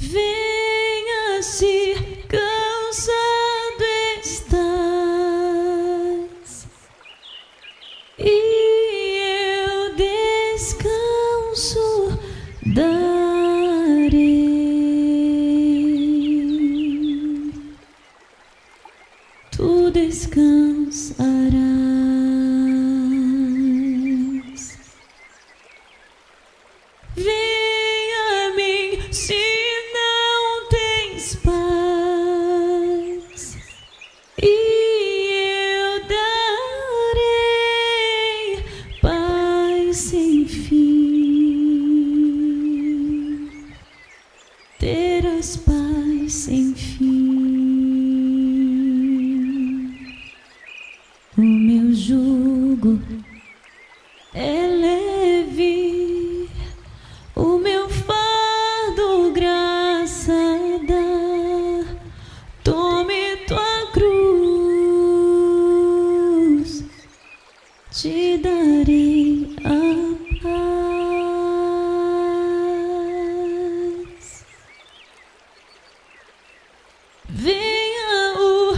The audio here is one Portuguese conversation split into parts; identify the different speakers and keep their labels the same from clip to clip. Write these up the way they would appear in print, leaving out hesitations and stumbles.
Speaker 1: Venha se cansado estás, e eu descanso darei. Tu descansarás. Venha a mim se não tens paz, e eu darei paz sem fim. Terás paz sem fim. O meu jugo é leve, o meu fardo graça dá. Tome tua cruz, te darei a paz. Venha o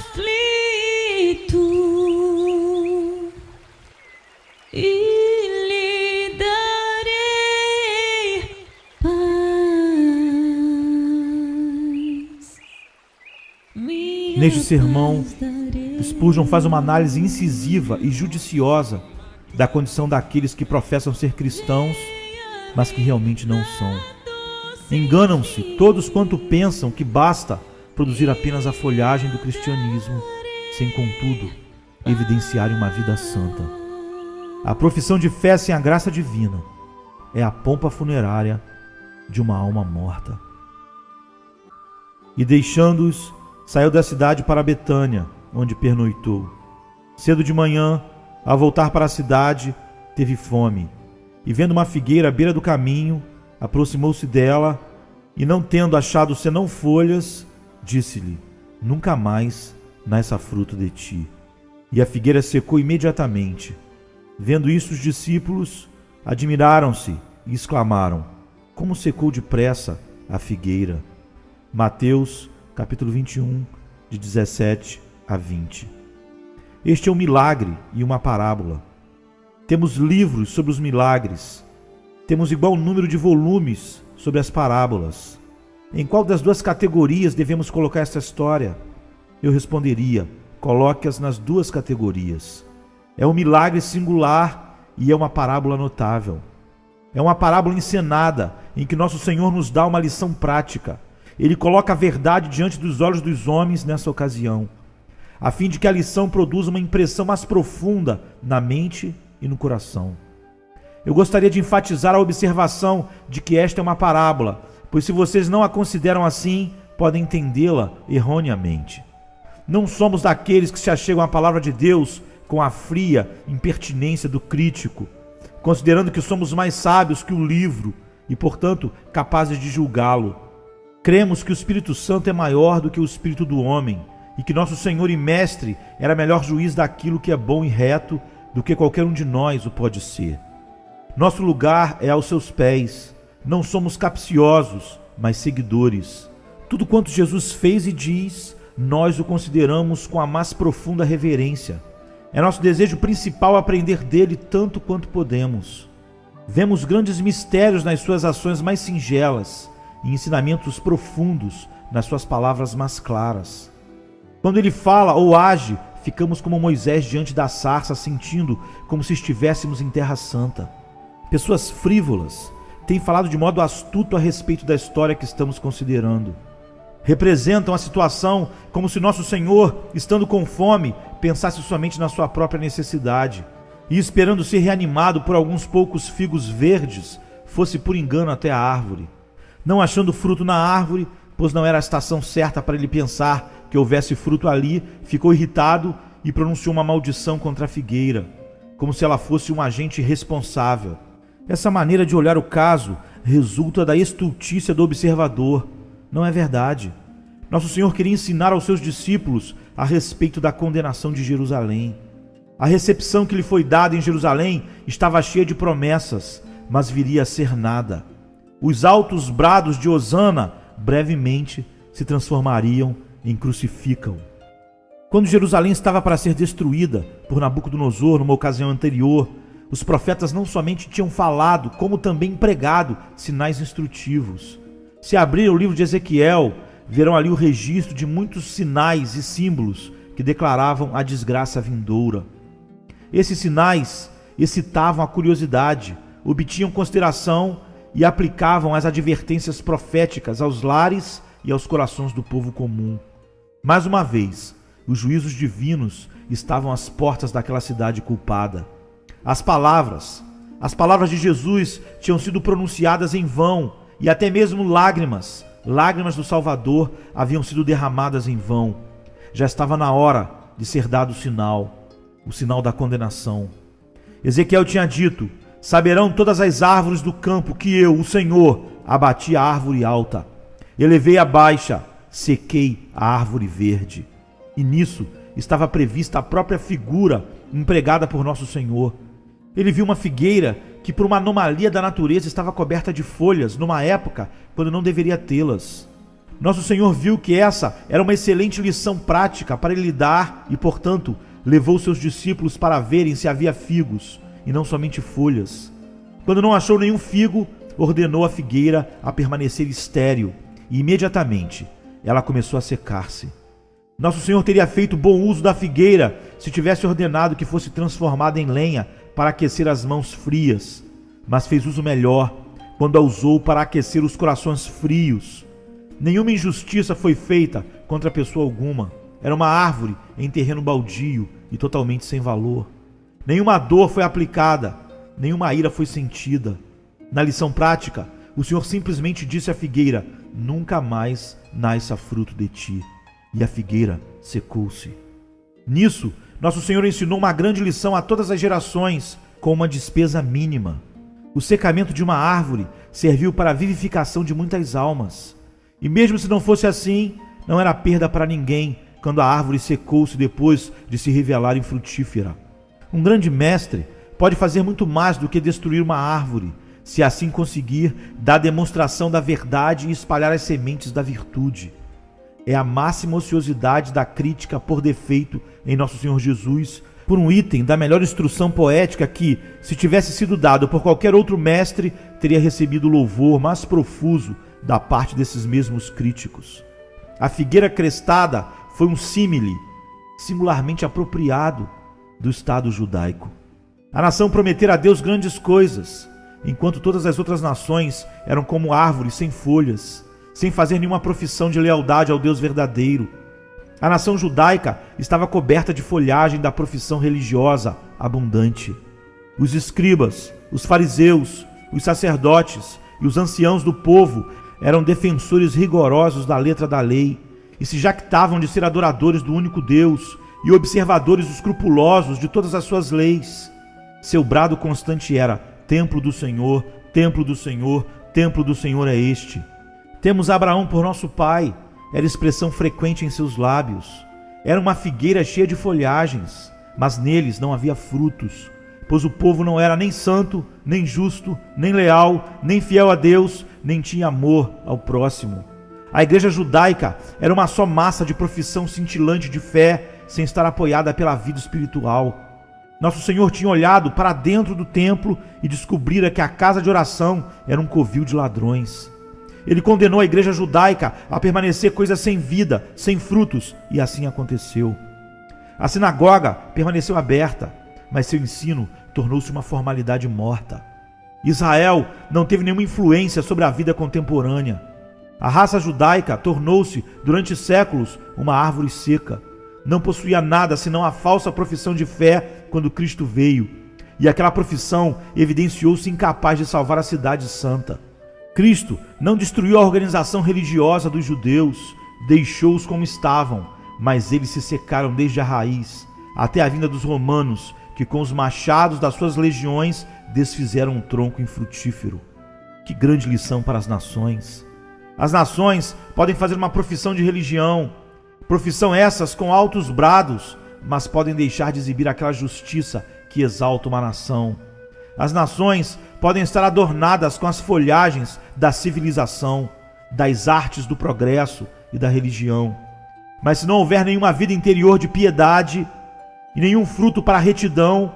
Speaker 1: aflito e lhe darei paz.
Speaker 2: Neste sermão, Spurgeon faz uma análise incisiva e judiciosa da condição daqueles que professam ser cristãos, mas que realmente não são. Enganam-se todos quanto pensam que basta produzir apenas a folhagem do cristianismo, sem, contudo, evidenciarem uma vida santa. A profissão de fé sem a graça divina é a pompa funerária de uma alma morta. E deixando-os, saiu da cidade para Betânia, onde pernoitou. Cedo de manhã, ao voltar para a cidade, teve fome, e vendo uma figueira à beira do caminho, aproximou-se dela, e não tendo achado senão folhas, disse-lhe: nunca mais nasça fruto de ti. E a figueira secou imediatamente. Vendo isso, os discípulos admiraram-se e exclamaram: como secou depressa a figueira. Mateus, capítulo 21, de 17 a 20. Este é um milagre e uma parábola. Temos livros sobre os milagres. Temos igual número de volumes sobre as parábolas. Em qual das duas categorias devemos colocar esta história? Eu responderia: coloque-as nas duas categorias. É um milagre singular e é uma parábola notável. É uma parábola encenada em que nosso Senhor nos dá uma lição prática. Ele coloca a verdade diante dos olhos dos homens nessa ocasião, a fim de que a lição produza uma impressão mais profunda na mente e no coração. Eu gostaria de enfatizar a observação de que esta é uma parábola, pois se vocês não a consideram assim, podem entendê-la erroneamente. Não somos daqueles que se achegam à palavra de Deus com a fria impertinência do crítico, considerando que somos mais sábios que o livro e, portanto, capazes de julgá-lo. Cremos que o Espírito Santo é maior do que o espírito do homem e que nosso Senhor e Mestre era melhor juiz daquilo que é bom e reto do que qualquer um de nós o pode ser. Nosso lugar é aos seus pés. Não somos capciosos, mas seguidores. Tudo quanto Jesus fez e diz, nós o consideramos com a mais profunda reverência. É nosso desejo principal aprender dele tanto quanto podemos. Vemos grandes mistérios nas suas ações mais singelas e ensinamentos profundos nas suas palavras mais claras. Quando ele fala ou age, ficamos como Moisés diante da sarça, sentindo como se estivéssemos em terra santa. Pessoas frívolas têm falado de modo astuto a respeito da história que estamos considerando. Representam a situação como se nosso Senhor, estando com fome, pensasse somente na sua própria necessidade e, esperando ser reanimado por alguns poucos figos verdes, fosse por engano até a árvore. Não achando fruto na árvore, pois não era a estação certa para ele pensar que houvesse fruto ali, ficou irritado e pronunciou uma maldição contra a figueira, como se ela fosse um agente irresponsável. Essa maneira de olhar o caso resulta da estultícia do observador. Não é verdade. Nosso Senhor queria ensinar aos seus discípulos a respeito da condenação de Jerusalém. A recepção que lhe foi dada em Jerusalém estava cheia de promessas, mas viria a ser nada. Os altos brados de Hosana brevemente se transformariam em crucificam. Quando Jerusalém estava para ser destruída por Nabucodonosor numa ocasião anterior, os profetas não somente tinham falado, como também pregado sinais instrutivos. Se abrir o livro de Ezequiel, verão ali o registro de muitos sinais e símbolos que declaravam a desgraça vindoura. Esses sinais excitavam a curiosidade, obtinham consideração e aplicavam as advertências proféticas aos lares e aos corações do povo comum. Mais uma vez, os juízos divinos estavam às portas daquela cidade culpada. As palavras de Jesus tinham sido pronunciadas em vão, e até mesmo lágrimas do Salvador haviam sido derramadas em vão. Já estava na hora de ser dado o sinal da condenação. Ezequiel tinha dito: saberão todas as árvores do campo que eu, o Senhor, abati a árvore alta, elevei a baixa, sequei a árvore verde. E nisso estava prevista a própria figura empregada por nosso Senhor. Ele viu uma figueira que, por uma anomalia da natureza, estava coberta de folhas, numa época quando não deveria tê-las. Nosso Senhor viu que essa era uma excelente lição prática para ele dar e, portanto, levou seus discípulos para verem se havia figos e não somente folhas. Quando não achou nenhum figo, ordenou a figueira a permanecer estéril, e imediatamente ela começou a secar-se. Nosso Senhor teria feito bom uso da figueira se tivesse ordenado que fosse transformada em lenha para aquecer as mãos frias, mas fez uso melhor quando a usou para aquecer os corações frios. Nenhuma injustiça foi feita contra pessoa alguma. Era uma árvore em terreno baldio e totalmente sem valor. Nenhuma dor foi aplicada, nenhuma ira foi sentida. Na lição prática, o Senhor simplesmente disse à figueira: nunca mais nasça fruto de ti. E a figueira secou-se. Nisso, nosso Senhor ensinou uma grande lição a todas as gerações, com uma despesa mínima. O secamento de uma árvore serviu para a vivificação de muitas almas. E mesmo se não fosse assim, não era perda para ninguém quando a árvore secou-se depois de se revelar infrutífera. Um grande mestre pode fazer muito mais do que destruir uma árvore, se assim conseguir dar demonstração da verdade e espalhar as sementes da virtude. É a máxima ociosidade da crítica por defeito em nosso Senhor Jesus por um item da melhor instrução poética que, se tivesse sido dado por qualquer outro mestre, teria recebido louvor mais profuso da parte desses mesmos críticos. A figueira crestada foi um símile singularmente apropriado do Estado judaico. A nação prometera a Deus grandes coisas, enquanto todas as outras nações eram como árvores sem folhas, sem fazer nenhuma profissão de lealdade ao Deus verdadeiro. A nação judaica estava coberta de folhagem da profissão religiosa abundante. Os escribas, os fariseus, os sacerdotes e os anciãos do povo eram defensores rigorosos da letra da lei e se jactavam de ser adoradores do único Deus e observadores escrupulosos de todas as suas leis. Seu brado constante era: templo do Senhor, templo do Senhor, templo do Senhor é este. Temos Abraão por nosso pai, era expressão frequente em seus lábios. Era uma figueira cheia de folhagens, mas neles não havia frutos, pois o povo não era nem santo, nem justo, nem leal, nem fiel a Deus, nem tinha amor ao próximo. A igreja judaica era uma só massa de profissão cintilante de fé, sem estar apoiada pela vida espiritual. Nosso Senhor tinha olhado para dentro do templo e descobrira que a casa de oração era um covil de ladrões. Ele condenou a igreja judaica a permanecer coisa sem vida, sem frutos, e assim aconteceu. A sinagoga permaneceu aberta, mas seu ensino tornou-se uma formalidade morta. Israel não teve nenhuma influência sobre a vida contemporânea. A raça judaica tornou-se, durante séculos, uma árvore seca. Não possuía nada senão a falsa profissão de fé quando Cristo veio, e aquela profissão evidenciou-se incapaz de salvar a cidade santa. Cristo não destruiu a organização religiosa dos judeus, deixou-os como estavam, mas eles se secaram desde a raiz, até a vinda dos romanos, que com os machados das suas legiões desfizeram um tronco infrutífero. Que grande lição para as nações! As nações podem fazer uma profissão de religião, profissão essas com altos brados, mas podem deixar de exibir aquela justiça que exalta uma nação. As nações podem estar adornadas com as folhagens da civilização, das artes do progresso e da religião. Mas se não houver nenhuma vida interior de piedade e nenhum fruto para a retidão,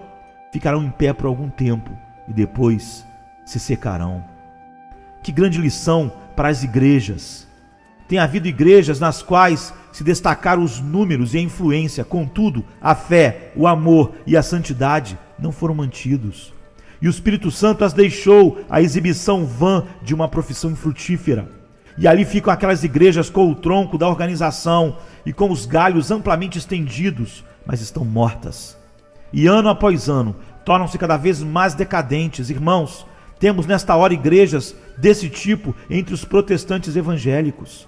Speaker 2: ficarão em pé por algum tempo e depois se secarão. Que grande lição para as igrejas! Tem havido igrejas nas quais se destacaram os números e a influência, contudo, a fé, o amor e a santidade não foram mantidos. E o Espírito Santo as deixou à exibição vã de uma profissão infrutífera. E ali ficam aquelas igrejas com o tronco da organização e com os galhos amplamente estendidos, mas estão mortas. E ano após ano, tornam-se cada vez mais decadentes. Irmãos, temos nesta hora igrejas desse tipo entre os protestantes evangélicos.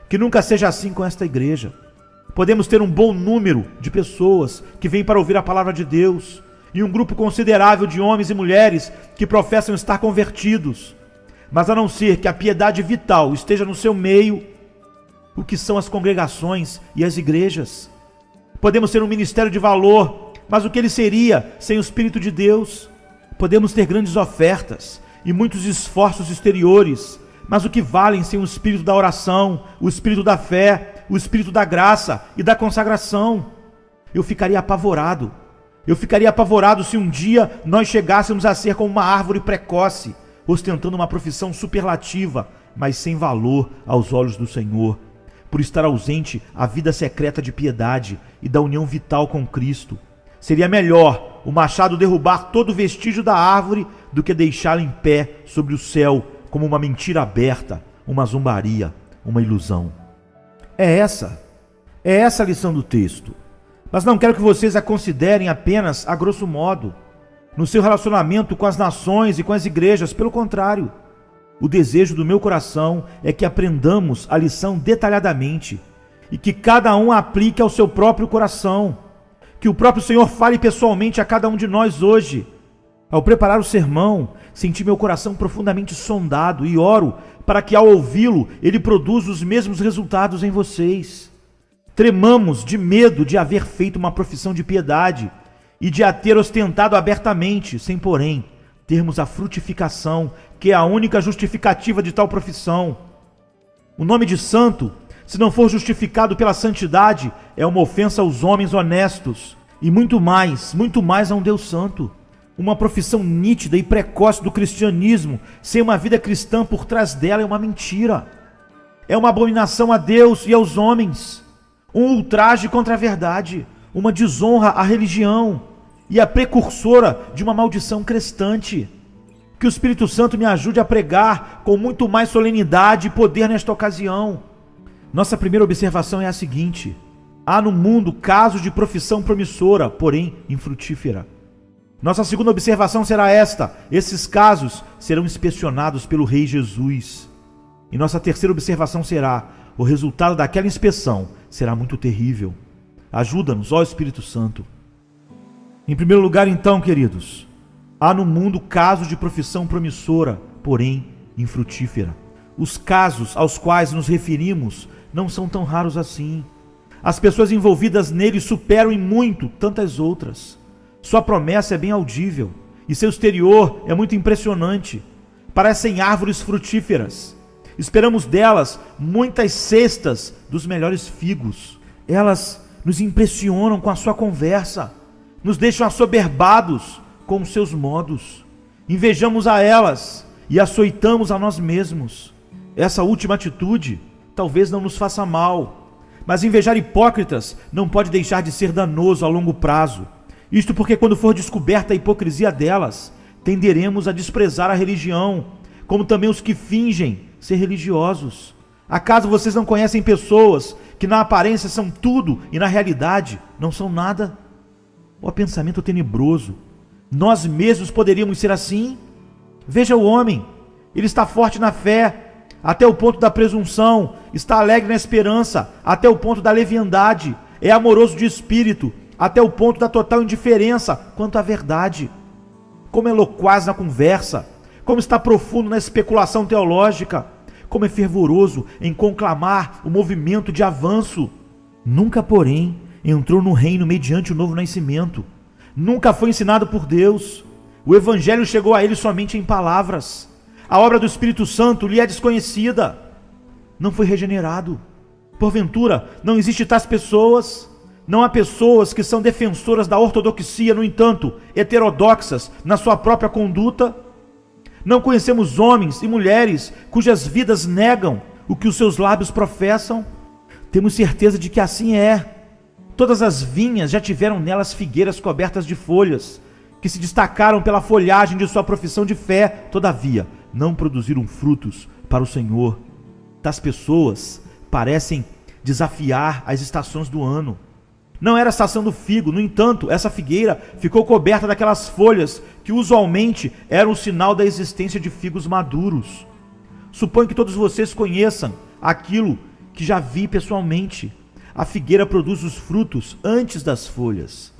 Speaker 2: Que nunca seja assim com esta igreja. Podemos ter um bom número de pessoas que vêm para ouvir a palavra de Deus e um grupo considerável de homens e mulheres que professam estar convertidos. Mas a não ser que a piedade vital esteja no seu meio, o que são as congregações e as igrejas? Podemos ter um ministério de valor, mas o que ele seria sem o Espírito de Deus? Podemos ter grandes ofertas e muitos esforços exteriores, mas o que valem sem o Espírito da oração, o Espírito da fé, o Espírito da graça e da consagração? Eu ficaria apavorado. Eu ficaria apavorado se um dia nós chegássemos a ser como uma árvore precoce, ostentando uma profissão superlativa, mas sem valor aos olhos do Senhor, por estar ausente a vida secreta de piedade e da união vital com Cristo. Seria melhor o machado derrubar todo vestígio da árvore do que deixá-la em pé sobre o céu como uma mentira aberta, uma zombaria, uma ilusão. É essa a lição do texto. Mas não quero que vocês a considerem apenas a grosso modo, no seu relacionamento com as nações e com as igrejas. Pelo contrário, o desejo do meu coração é que aprendamos a lição detalhadamente e que cada um a aplique ao seu próprio coração. Que o próprio Senhor fale pessoalmente a cada um de nós hoje. Ao preparar o sermão, senti meu coração profundamente sondado e oro para que ao ouvi-lo, ele produza os mesmos resultados em vocês. Tremamos de medo de haver feito uma profissão de piedade e de a ter ostentado abertamente, sem, porém, termos a frutificação, que é a única justificativa de tal profissão. O nome de santo, se não for justificado pela santidade, é uma ofensa aos homens honestos, e muito mais a um Deus santo. Uma profissão nítida e precoce do cristianismo, sem uma vida cristã por trás dela, é uma mentira. É uma abominação a Deus e aos homens, um ultraje contra a verdade, uma desonra à religião e a precursora de uma maldição crestante. Que o Espírito Santo me ajude a pregar com muito mais solenidade e poder nesta ocasião. Nossa primeira observação é a seguinte: há no mundo casos de profissão promissora, porém infrutífera. Nossa segunda observação será esta: esses casos serão inspecionados pelo Rei Jesus. E nossa terceira observação será: o resultado daquela inspeção será muito terrível. Ajuda-nos, ó Espírito Santo. Em primeiro lugar, então, queridos, há no mundo casos de profissão promissora, porém infrutífera. Os casos aos quais nos referimos não são tão raros assim. As pessoas envolvidas nele superam em muito tantas outras. Sua promessa é bem audível e seu exterior é muito impressionante. Parecem árvores frutíferas. Esperamos delas muitas cestas dos melhores figos. Elas nos impressionam com a sua conversa, nos deixam assoberbados com os seus modos. Invejamos a elas e açoitamos a nós mesmos. Essa última atitude talvez não nos faça mal, mas invejar hipócritas não pode deixar de ser danoso a longo prazo. Isto porque quando for descoberta a hipocrisia delas, tenderemos a desprezar a religião, como também os que fingem ser religiosos. Acaso vocês não conhecem pessoas que na aparência são tudo e na realidade não são nada? Ó pensamento tenebroso! Nós mesmos poderíamos ser assim? Veja o homem, ele está forte na fé, até o ponto da presunção, está alegre na esperança, até o ponto da leviandade, é amoroso de espírito, até o ponto da total indiferença quanto à verdade. Como é loquaz na conversa, como está profundo na especulação teológica, como é fervoroso em conclamar o movimento de avanço. Nunca, porém, entrou no reino mediante o novo nascimento. Nunca foi ensinado por Deus. O evangelho chegou a ele somente em palavras. A obra do Espírito Santo lhe é desconhecida. Não foi regenerado. Porventura, não existe tais pessoas? Não há pessoas que são defensoras da ortodoxia, no entanto, heterodoxas na sua própria conduta? Não conhecemos homens e mulheres cujas vidas negam o que os seus lábios professam? Temos certeza de que assim é. Todas as vinhas já tiveram nelas figueiras cobertas de folhas, que se destacaram pela folhagem de sua profissão de fé, todavia não produziram frutos para o Senhor. Tais pessoas parecem desafiar as estações do ano. Não era a estação do figo, no entanto, essa figueira ficou coberta daquelas folhas que usualmente eram o sinal da existência de figos maduros. Suponho que todos vocês conheçam aquilo que já vi pessoalmente. A figueira produz os frutos antes das folhas.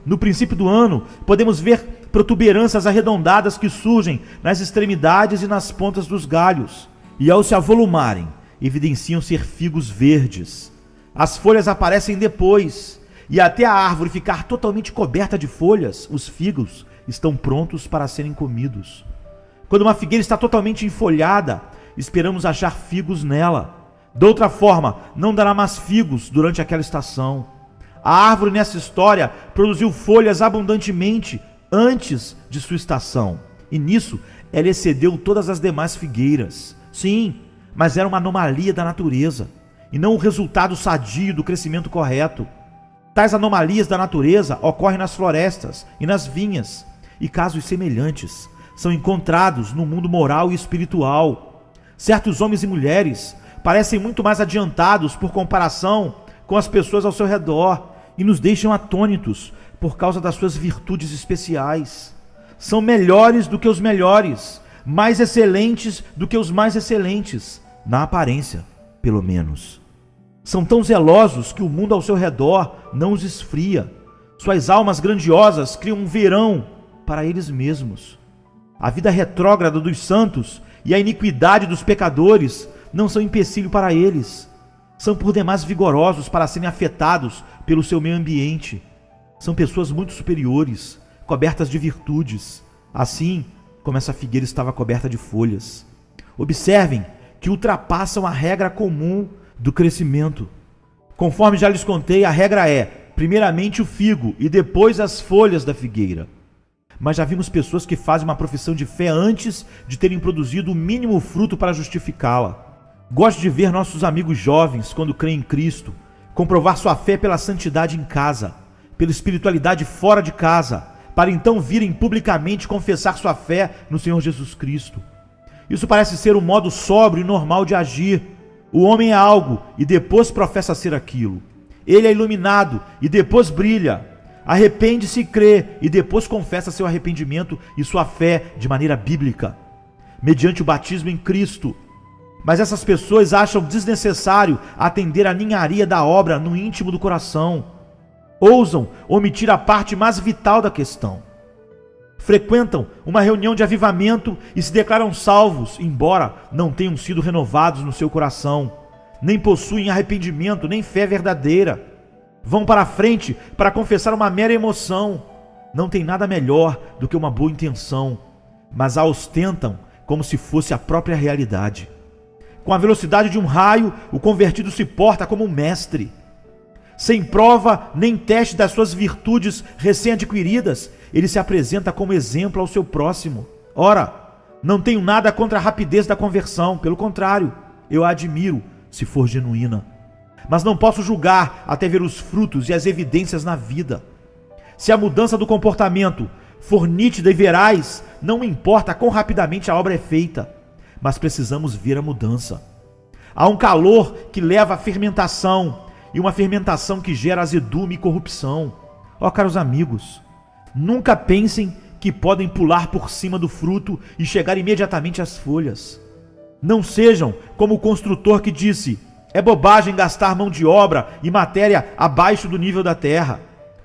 Speaker 2: No princípio do ano, podemos ver protuberâncias arredondadas que surgem nas extremidades e nas pontas dos galhos, e ao se avolumarem, evidenciam ser figos verdes. As folhas aparecem depois, e até a árvore ficar totalmente coberta de folhas, os figos estão prontos para serem comidos. Quando uma figueira está totalmente enfolhada, esperamos achar figos nela. De outra forma, não dará mais figos durante aquela estação. A árvore nessa história produziu folhas abundantemente antes de sua estação, e nisso ela excedeu todas as demais figueiras. Sim, mas era uma anomalia da natureza, e não o resultado sadio do crescimento correto. Tais anomalias da natureza ocorrem nas florestas e nas vinhas, e casos semelhantes são encontrados no mundo moral e espiritual. Certos homens e mulheres parecem muito mais adiantados por comparação com as pessoas ao seu redor e nos deixam atônitos por causa das suas virtudes especiais. São melhores do que os melhores, mais excelentes do que os mais excelentes, na aparência, pelo menos. São tão zelosos que o mundo ao seu redor não os esfria. Suas almas grandiosas criam um verão para eles mesmos. A vida retrógrada dos santos e a iniquidade dos pecadores não são empecilho para eles. São por demais vigorosos para serem afetados pelo seu meio ambiente. São pessoas muito superiores, cobertas de virtudes, assim como essa figueira estava coberta de folhas. Observem que ultrapassam a regra comum do crescimento. Conforme já lhes contei, a regra é, primeiramente o figo e depois as folhas da figueira. Mas já vimos pessoas que fazem uma profissão de fé antes de terem produzido o mínimo fruto para justificá-la. Gosto de ver nossos amigos jovens, quando creem em Cristo, comprovar sua fé pela santidade em casa, pela espiritualidade fora de casa, para então virem publicamente confessar sua fé no Senhor Jesus Cristo. Isso parece ser um modo sóbrio e normal de agir. O homem é algo e depois professa ser aquilo. Ele é iluminado e depois brilha. Arrepende-se e crê e depois confessa seu arrependimento e sua fé de maneira bíblica, mediante o batismo em Cristo. Mas essas pessoas acham desnecessário atender à ninharia da obra no íntimo do coração. Ousam omitir a parte mais vital da questão. Frequentam uma reunião de avivamento e se declaram salvos, embora não tenham sido renovados no seu coração. Nem possuem arrependimento, nem fé verdadeira. Vão para a frente para confessar uma mera emoção. Não tem nada melhor do que uma boa intenção, mas a ostentam como se fosse a própria realidade. Com a velocidade de um raio, o convertido se porta como um mestre. Sem prova nem teste das suas virtudes recém-adquiridas, ele se apresenta como exemplo ao seu próximo. Ora, não tenho nada contra a rapidez da conversão, pelo contrário, eu a admiro, se for genuína. Mas não posso julgar até ver os frutos e as evidências na vida. Se a mudança do comportamento for nítida e veraz, não me importa quão rapidamente a obra é feita, mas precisamos ver a mudança. Há um calor que leva à fermentação, e uma fermentação que gera azedume e corrupção. Ó, caros amigos, nunca pensem que podem pular por cima do fruto e chegar imediatamente às folhas. Não sejam como o construtor que disse: é bobagem gastar mão de obra e matéria abaixo do nível da terra.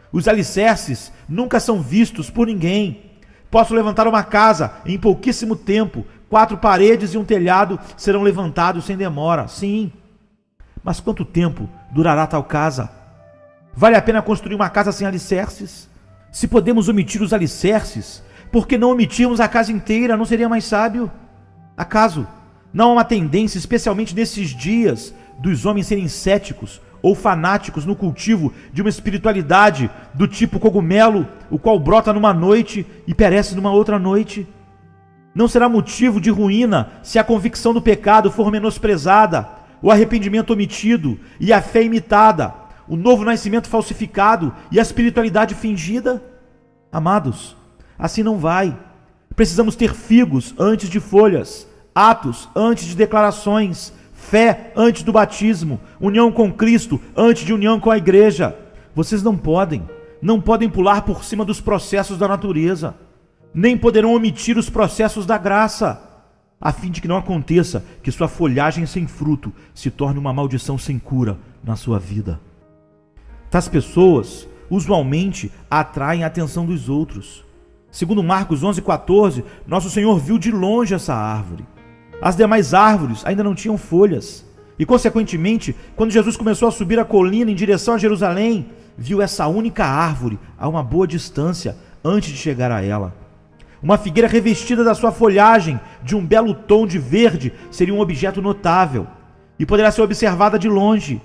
Speaker 2: Os alicerces nunca são vistos por ninguém. Posso levantar uma casa em pouquíssimo tempo, 4 paredes e um telhado serão levantados sem demora. Sim, mas quanto tempo durará tal casa? Vale a pena construir uma casa sem alicerces? Se podemos omitir os alicerces, Por que não omitirmos a casa inteira? Não seria mais sábio? Acaso não há uma tendência, especialmente nesses dias, dos homens serem céticos ou fanáticos no cultivo de uma espiritualidade do tipo cogumelo, o qual brota numa noite e perece numa outra noite? Não será motivo de ruína se a convicção do pecado for menosprezada, o arrependimento omitido e a fé imitada, o novo nascimento falsificado e a espiritualidade fingida? Amados, assim não vai. Precisamos ter figos antes de folhas, atos antes de declarações, fé antes do batismo, união com Cristo antes de união com a igreja. Vocês não podem pular por cima dos processos da natureza, nem poderão omitir os processos da graça, a fim de que não aconteça que sua folhagem sem fruto se torne uma maldição sem cura na sua vida. Tais pessoas usualmente atraem a atenção dos outros. Segundo Marcos 11:14, nosso Senhor viu de longe essa árvore. As demais árvores ainda não tinham folhas. E, consequentemente, quando Jesus começou a subir a colina em direção a Jerusalém, viu essa única árvore a uma boa distância antes de chegar a ela. Uma figueira revestida da sua folhagem de um belo tom de verde seria um objeto notável e poderá ser observada de longe.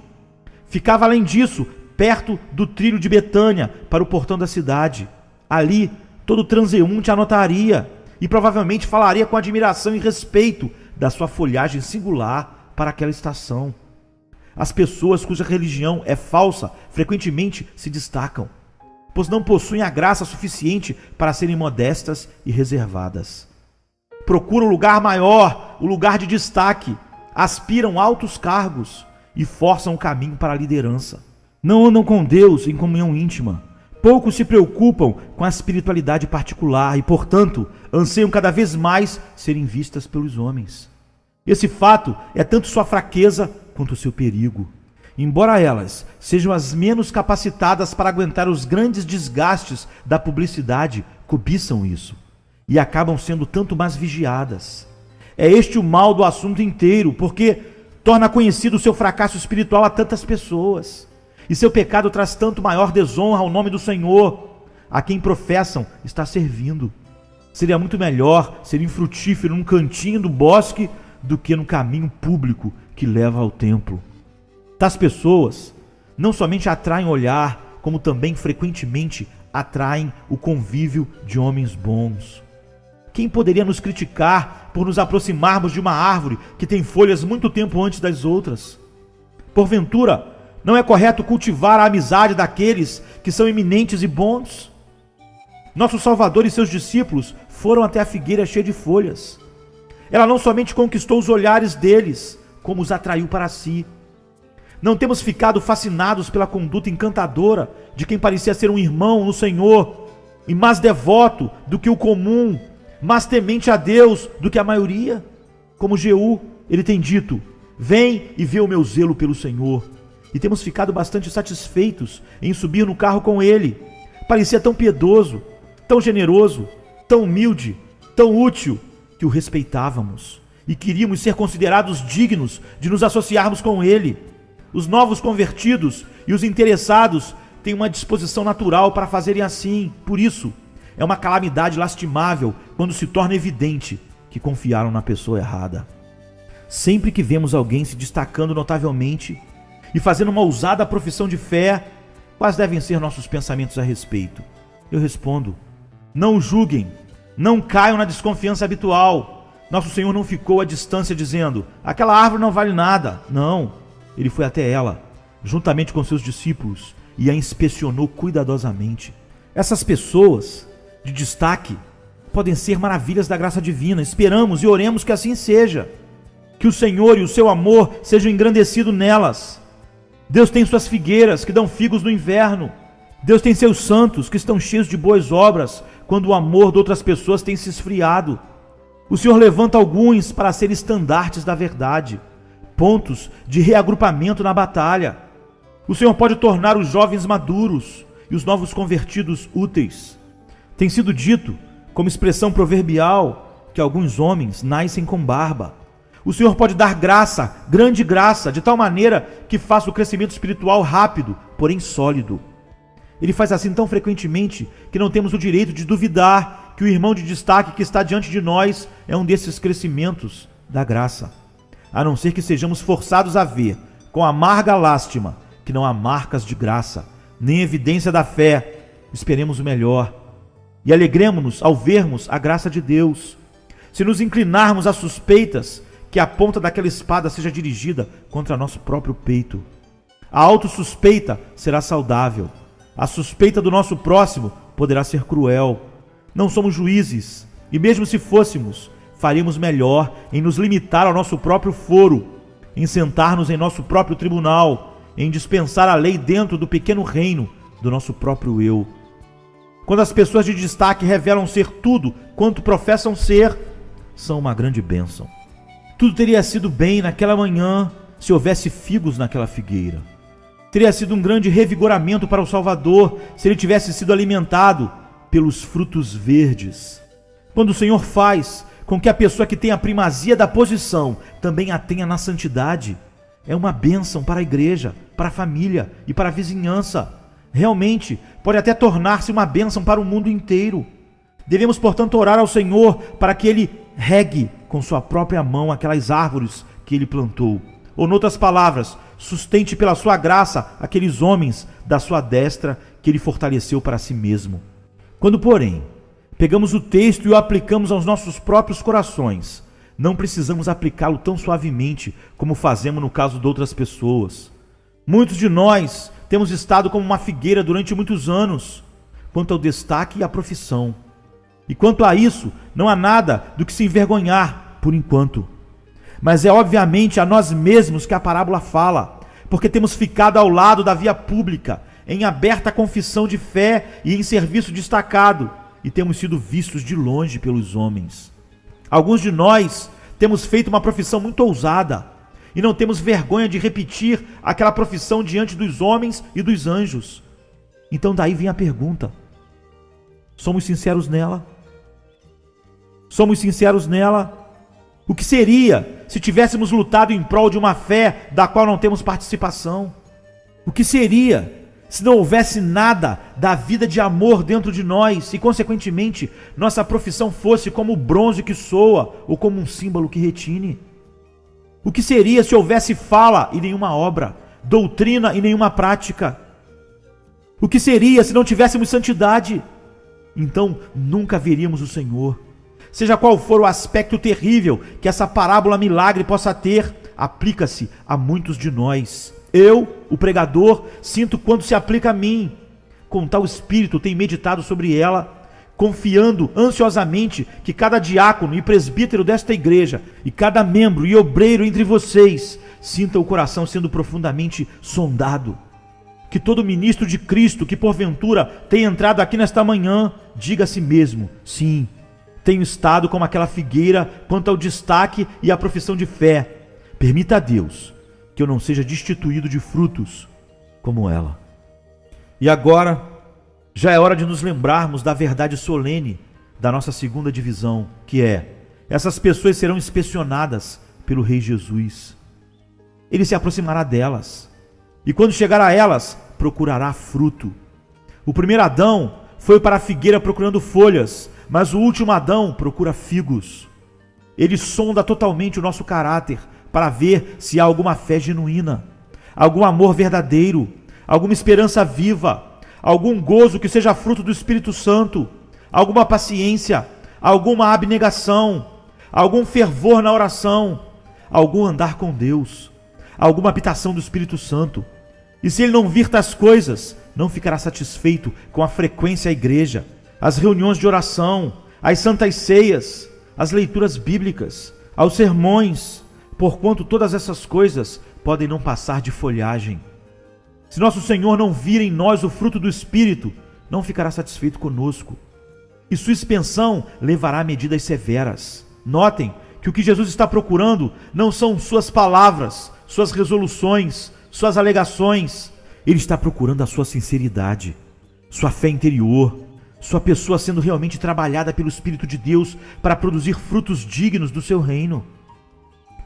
Speaker 2: Ficava, além disso, perto do trilho de Betânia para o portão da cidade. Ali, todo transeunte a notaria e provavelmente falaria com admiração e respeito da sua folhagem singular para aquela estação. As pessoas cuja religião é falsa frequentemente se destacam, pois não possuem a graça suficiente para serem modestas e reservadas. Procuram o lugar maior, o lugar de destaque, aspiram altos cargos e forçam o caminho para a liderança. Não andam com Deus em comunhão íntima. Poucos se preocupam com a espiritualidade particular e, portanto, anseiam cada vez mais serem vistas pelos homens. Esse fato é tanto sua fraqueza quanto o seu perigo. Embora elas sejam as menos capacitadas para aguentar os grandes desgastes da publicidade, cobiçam isso e acabam sendo tanto mais vigiadas. É este o mal do assunto inteiro, porque torna conhecido o seu fracasso espiritual a tantas pessoas. E seu pecado traz tanto maior desonra ao nome do Senhor, a quem professam estar servindo. Seria muito melhor ser infrutífero num cantinho do bosque do que no caminho público que leva ao templo. Tais pessoas não somente atraem olhar, como também frequentemente atraem o convívio de homens bons. Quem poderia nos criticar por nos aproximarmos de uma árvore que tem folhas muito tempo antes das outras? Porventura, não é correto cultivar a amizade daqueles que são eminentes e bons? Nosso Salvador e seus discípulos foram até a figueira cheia de folhas. Ela não somente conquistou os olhares deles, como os atraiu para si. Não temos ficado fascinados pela conduta encantadora de quem parecia ser um irmão no Senhor, e mais devoto do que o comum, mais temente a Deus do que a maioria? Como Jeú, ele tem dito: vem e vê o meu zelo pelo Senhor. E temos ficado bastante satisfeitos em subir no carro com ele. Parecia tão piedoso, tão generoso, tão humilde, tão útil, que o respeitávamos e queríamos ser considerados dignos de nos associarmos com ele. Os novos convertidos e os interessados têm uma disposição natural para fazerem assim. Por isso, é uma calamidade lastimável quando se torna evidente que confiaram na pessoa errada. Sempre que vemos alguém se destacando notavelmente e fazendo uma ousada profissão de fé, quais devem ser nossos pensamentos a respeito? Eu respondo: não julguem, não caiam na desconfiança habitual. Nosso Senhor não ficou à distância dizendo: aquela árvore não vale nada. Não, ele foi até ela, juntamente com seus discípulos, e a inspecionou cuidadosamente. Essas pessoas de destaque podem ser maravilhas da graça divina. Esperamos e oremos que assim seja, que o Senhor e o seu amor sejam engrandecidos nelas. Deus tem suas figueiras que dão figos no inverno. Deus tem seus santos que estão cheios de boas obras quando o amor de outras pessoas tem se esfriado. O Senhor levanta alguns para serem estandartes da verdade, pontos de reagrupamento na batalha. O Senhor pode tornar os jovens maduros e os novos convertidos úteis. Tem sido dito, como expressão proverbial, que alguns homens nascem com barba. O Senhor pode dar graça, grande graça, de tal maneira que faça o crescimento espiritual rápido, porém sólido. Ele faz assim tão frequentemente que não temos o direito de duvidar que o irmão de destaque que está diante de nós é um desses crescimentos da graça. A não ser que sejamos forçados a ver, com amarga lástima, que não há marcas de graça, nem evidência da fé, esperemos o melhor. E alegremo-nos ao vermos a graça de Deus. Se nos inclinarmos a suspeitas, que a ponta daquela espada seja dirigida contra nosso próprio peito. A autossuspeita será saudável. A suspeita do nosso próximo poderá ser cruel. Não somos juízes, e mesmo se fôssemos, faríamos melhor em nos limitar ao nosso próprio foro, em sentar-nos em nosso próprio tribunal, em dispensar a lei dentro do pequeno reino do nosso próprio eu. Quando as pessoas de destaque revelam ser tudo quanto professam ser, são uma grande bênção. Tudo teria sido bem naquela manhã se houvesse figos naquela figueira. Teria sido um grande revigoramento para o Salvador se ele tivesse sido alimentado pelos frutos verdes. Quando o Senhor faz com que a pessoa que tem a primazia da posição também a tenha na santidade, é uma bênção para a igreja, para a família e para a vizinhança. Realmente, pode até tornar-se uma bênção para o mundo inteiro. Devemos, portanto, orar ao Senhor para que Ele regue com sua própria mão aquelas árvores que Ele plantou. Ou, noutras palavras, sustente pela sua graça aqueles homens da sua destra que Ele fortaleceu para si mesmo. Quando, porém, pegamos o texto e o aplicamos aos nossos próprios corações, não precisamos aplicá-lo tão suavemente como fazemos no caso de outras pessoas. Muitos de nós temos estado como uma figueira durante muitos anos, quanto ao destaque e à profissão. E quanto a isso, não há nada do que se envergonhar, por enquanto. Mas é obviamente a nós mesmos que a parábola fala, porque temos ficado ao lado da via pública, em aberta confissão de fé e em serviço destacado, e temos sido vistos de longe pelos homens. Alguns de nós temos feito uma profissão muito ousada, e não temos vergonha de repetir aquela profissão diante dos homens e dos anjos. Então daí vem a pergunta: somos sinceros nela? Somos sinceros nela? O que seria se tivéssemos lutado em prol de uma fé da qual não temos participação? O que seria se não houvesse nada da vida de amor dentro de nós e, consequentemente, nossa profissão fosse como o bronze que soa ou como um símbolo que retine? O que seria se houvesse fala e nenhuma obra, doutrina e nenhuma prática? O que seria se não tivéssemos santidade? Então nunca veríamos o Senhor. Seja qual for o aspecto terrível que essa parábola milagre possa ter, aplica-se a muitos de nós. Eu, o pregador, sinto quando se aplica a mim. Com tal espírito tenho meditado sobre ela, confiando ansiosamente que cada diácono e presbítero desta igreja e cada membro e obreiro entre vocês sinta o coração sendo profundamente sondado. Que todo ministro de Cristo que porventura tenha entrado aqui nesta manhã diga a si mesmo: sim, tenho estado como aquela figueira quanto ao destaque e à profissão de fé. Permita a Deus que eu não seja destituído de frutos como ela. E agora, já é hora de nos lembrarmos da verdade solene da nossa segunda divisão, que é: essas pessoas serão inspecionadas pelo Rei Jesus. Ele se aproximará delas, e quando chegar a elas, procurará fruto. O primeiro Adão foi para a figueira procurando folhas, mas o último Adão procura figos. Ele sonda totalmente o nosso caráter para ver se há alguma fé genuína, algum amor verdadeiro, alguma esperança viva, algum gozo que seja fruto do Espírito Santo, alguma paciência, alguma abnegação, algum fervor na oração, algum andar com Deus, alguma habitação do Espírito Santo. E se ele não vir tais coisas, não ficará satisfeito com a frequência à igreja, as reuniões de oração, as santas ceias, as leituras bíblicas, aos sermões, porquanto todas essas coisas podem não passar de folhagem. Se nosso Senhor não vir em nós o fruto do Espírito, não ficará satisfeito conosco, e sua expensão levará a medidas severas. Notem que o que Jesus está procurando não são suas palavras, suas resoluções, suas alegações. Ele está procurando a sua sinceridade, sua fé interior, sua pessoa sendo realmente trabalhada pelo Espírito de Deus para produzir frutos dignos do seu reino.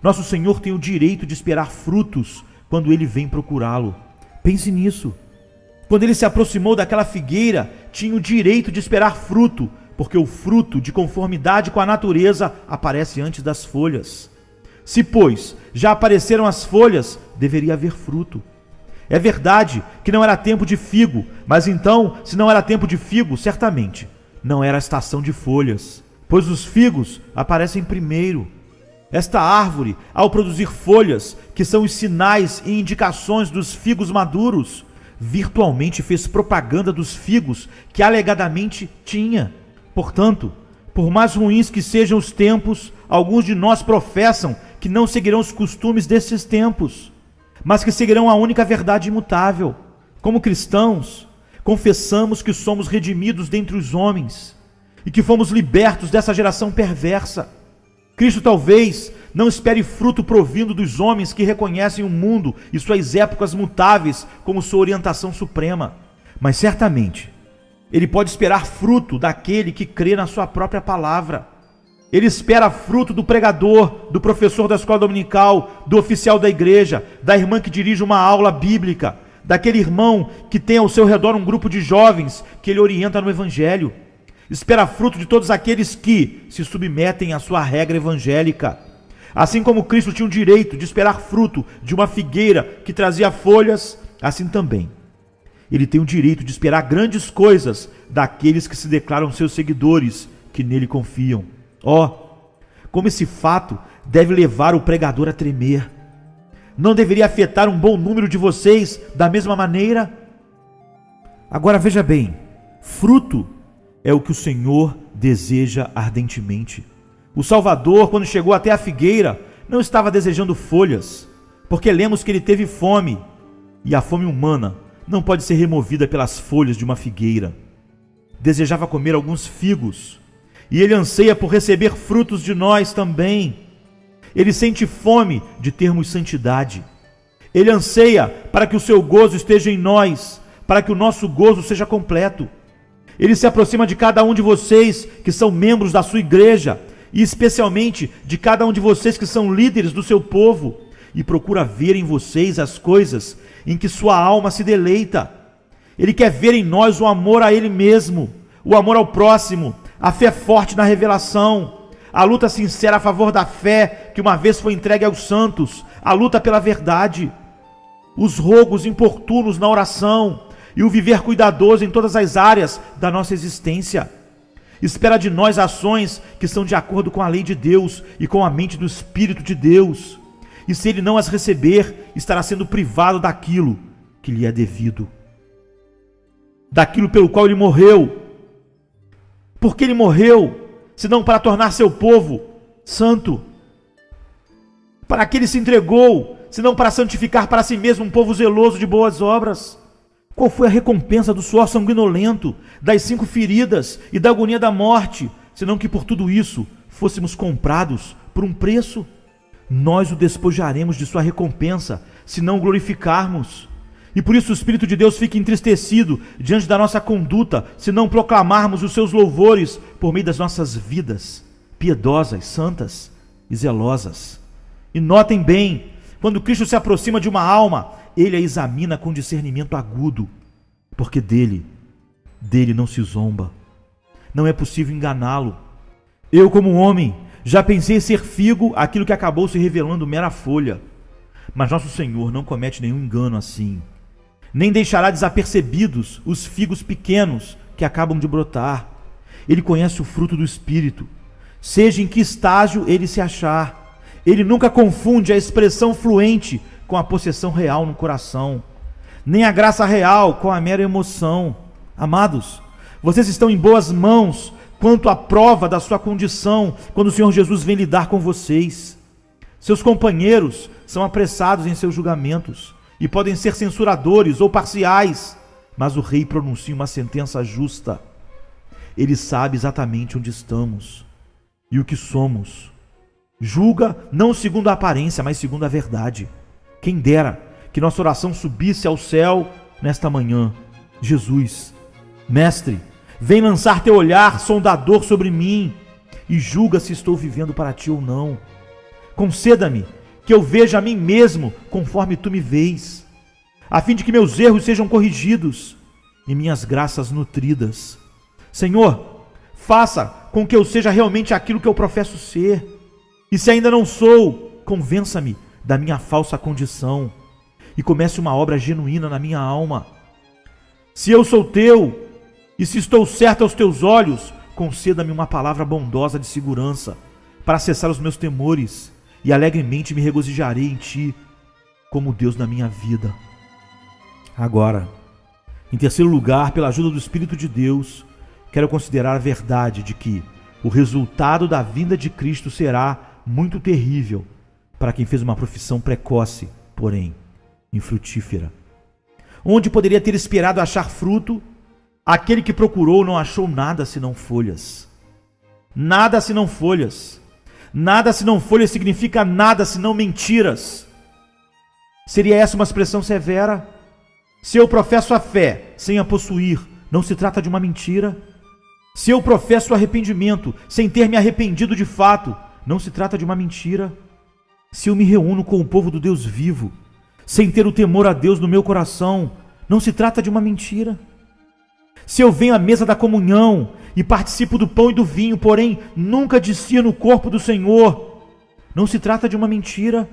Speaker 2: Nosso Senhor tem o direito de esperar frutos quando Ele vem procurá-lo. Pense nisso. Quando Ele se aproximou daquela figueira, tinha o direito de esperar fruto, porque o fruto, de conformidade com a natureza, aparece antes das folhas. Se, pois, já apareceram as folhas, deveria haver fruto. É verdade que não era tempo de figo, mas então, se não era tempo de figo, certamente não era a estação de folhas, pois os figos aparecem primeiro. Esta árvore, ao produzir folhas, que são os sinais e indicações dos figos maduros, virtualmente fez propaganda dos figos que alegadamente tinha. Portanto, por mais ruins que sejam os tempos, alguns de nós professam que não seguirão os costumes desses tempos, mas que seguirão a única verdade imutável. Como cristãos, confessamos que somos redimidos dentre os homens e que fomos libertos dessa geração perversa. Cristo talvez não espere fruto provindo dos homens que reconhecem o mundo e suas épocas mutáveis como sua orientação suprema, mas certamente Ele pode esperar fruto daquele que crê na sua própria palavra. Ele espera fruto do pregador, do professor da escola dominical, do oficial da igreja, da irmã que dirige uma aula bíblica, daquele irmão que tem ao seu redor um grupo de jovens que ele orienta no evangelho. Espera fruto de todos aqueles que se submetem à sua regra evangélica. Assim como Cristo tinha o direito de esperar fruto de uma figueira que trazia folhas, assim também Ele tem o direito de esperar grandes coisas daqueles que se declaram seus seguidores, que nele confiam. Como esse fato deve levar o pregador a tremer. Não deveria afetar um bom número de vocês da mesma maneira? Agora veja bem, fruto é o que o Senhor deseja ardentemente. O Salvador, quando chegou até a figueira, não estava desejando folhas, porque lemos que ele teve fome, e a fome humana não pode ser removida pelas folhas de uma figueira. Desejava comer alguns figos, e ele anseia por receber frutos de nós também. Ele sente fome de termos santidade. Ele anseia para que o seu gozo esteja em nós, para que o nosso gozo seja completo. Ele se aproxima de cada um de vocês que são membros da sua igreja, e especialmente de cada um de vocês que são líderes do seu povo, e procura ver em vocês as coisas em que sua alma se deleita. Ele quer ver em nós o amor a Ele mesmo, o amor ao próximo, a fé forte na revelação, a luta sincera a favor da fé que uma vez foi entregue aos santos, a luta pela verdade, os rogos importunos na oração e o viver cuidadoso em todas as áreas da nossa existência. Espera de nós ações que são de acordo com a lei de Deus e com a mente do Espírito de Deus. E se ele não as receber, estará sendo privado daquilo que lhe é devido, daquilo pelo qual ele morreu. Porque ele morreu, senão para tornar seu povo santo. Para que ele se entregou, senão para santificar para si mesmo um povo zeloso de boas obras. Qual foi a recompensa do suor sanguinolento, das 5 feridas e da agonia da morte, senão que por tudo isso fôssemos comprados por um preço? Nós o despojaremos de sua recompensa, se não o glorificarmos. E por isso o Espírito de Deus fica entristecido diante da nossa conduta, se não proclamarmos os seus louvores por meio das nossas vidas piedosas, santas e zelosas. E notem bem, quando Cristo se aproxima de uma alma, Ele a examina com discernimento agudo, porque dele não se zomba. Não é possível enganá-lo. Eu, como homem, já pensei em ser figo aquilo que acabou se revelando mera folha. Mas nosso Senhor não comete nenhum engano assim. Nem deixará desapercebidos os figos pequenos que acabam de brotar. Ele conhece o fruto do Espírito, seja em que estágio ele se achar. Ele nunca confunde a expressão fluente com a possessão real no coração, nem a graça real com a mera emoção. Amados, vocês estão em boas mãos quanto à prova da sua condição quando o Senhor Jesus vem lidar com vocês. Seus companheiros são apressados em seus julgamentos e podem ser censuradores ou parciais, mas o Rei pronuncia uma sentença justa. Ele sabe exatamente onde estamos e o que somos. Julga não segundo a aparência, mas segundo a verdade. Quem dera que nossa oração subisse ao céu nesta manhã. Jesus, Mestre, vem lançar teu olhar sondador sobre mim e julga se estou vivendo para ti ou não. Conceda-me que eu veja a mim mesmo conforme tu me vês, a fim de que meus erros sejam corrigidos e minhas graças nutridas. Senhor, Faça com que eu seja realmente aquilo que eu professo ser. E se ainda não sou, convença-me da minha falsa condição e comece uma obra genuína na minha alma. Se eu sou teu e se estou certo aos teus olhos, conceda-me uma palavra bondosa de segurança para cessar os meus temores e alegremente me regozijarei em ti como Deus na minha vida. Agora, em terceiro lugar, pela ajuda do Espírito de Deus, quero considerar a verdade de que o resultado da vinda de Cristo será muito terrível para quem fez uma profissão precoce, porém infrutífera. Onde poderia ter esperado achar fruto, aquele que procurou não achou nada senão folhas. Nada senão folhas. Nada senão folhas significa nada senão mentiras. Seria essa uma expressão severa? Se eu professo a fé sem a possuir, não se trata de uma mentira? Se eu professo arrependimento sem ter me arrependido de fato, não se trata de uma mentira? Se eu me reúno com o povo do Deus vivo, sem ter o temor a Deus no meu coração, não se trata de uma mentira? Se eu venho à mesa da comunhão e participo do pão e do vinho, porém nunca discerno o corpo do Senhor, não se trata de uma mentira?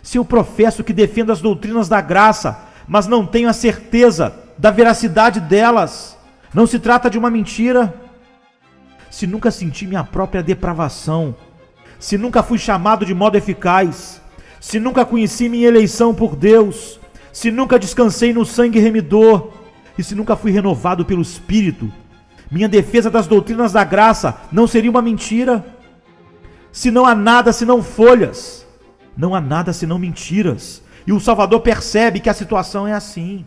Speaker 2: Se eu professo que defendo as doutrinas da graça, mas não tenho a certeza da veracidade delas, não se trata de uma mentira? Se nunca senti minha própria depravação, se nunca fui chamado de modo eficaz, se nunca conheci minha eleição por Deus, se nunca descansei no sangue remidor, e se nunca fui renovado pelo Espírito, minha defesa das doutrinas da graça não seria uma mentira? Se não há nada senão folhas, não há nada senão mentiras, e o Salvador percebe que a situação é assim.